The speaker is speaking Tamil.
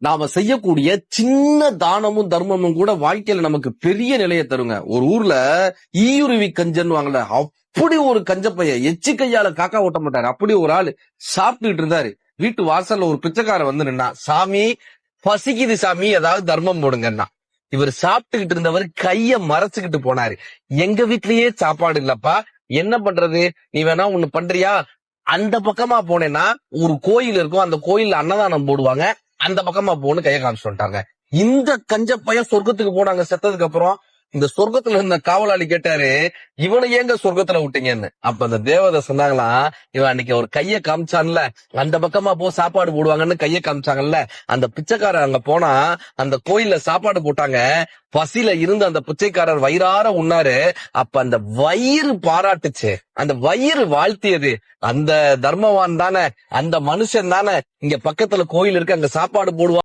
நாம செய்யக்கூடிய சின்ன தானமும் தர்மமும் கூட வாழ்க்கையில நமக்கு பெரிய நிலையை தருங்க. ஒரு ஊர்ல ஈயுருவி கஞ்சன்னு வாங்கல, அப்படி ஒரு கஞ்சப்பைய எச்சி கையால காக்கா ஓட்ட மாட்டாரு. அப்படி ஒரு ஆளு சாப்பிட்டுட்டு இருந்தாரு. வீட்டு வாசல்ல ஒரு பிச்சைக்காரன் வந்து நின்னா, சாமி பசிக்குது சாமி, ஏதாவது தர்மம் போடுங்கன்னா. இவர் சாப்பிட்டுக்கிட்டு இருந்தவர் கைய மறைச்சுக்கிட்டு போனாரு. எங்க வீட்லயே சாப்பாடு இல்லப்பா, என்ன பண்றது, நீ வேணா ஒண்ணு பண்றியா, அந்த பக்கமா போனேன்னா ஒரு கோயில் இருக்கும், அந்த கோயில்ல அன்னதானம் போடுவாங்க, அந்த பக்கமா போன்னு கைய காமிச்சு வந்துட்டாங்க. இந்த கஞ்ச பையன் சொர்க்கத்துக்கு போனாங்க செத்ததுக்கு அப்புறம். இந்த சொர்க்கத்துல இருந்த காவலாளி கேட்டாரு, இவனை ஏங்க சொர்க்கத்துல விட்டீங்கன்னு. அப்ப அந்த தேவதை சொன்னாங்களாம், இவன் அன்னைக்கு ஒரு கைய காமிச்சான்ல, அந்த பக்கமா போ சாப்பாடு போடுவாங்கன்னு கைய காமிச்சாங்கல்ல, அந்த பிச்சைக்காரர் அங்க போனா அந்த கோயில்ல சாப்பாடு போட்டாங்க, பசியில இருந்து அந்த பிச்சைக்காரர் வயிறார உண்ணாரு. அப்ப அந்த வயிறு பாராட்டுச்சு, அந்த வயிறு வாழ்த்தியது. அந்த தர்மவான் தானே, அந்த மனுஷன் தானே இங்க பக்கத்துல கோயில் இருக்கு, அங்க சாப்பாடு போடுவான்.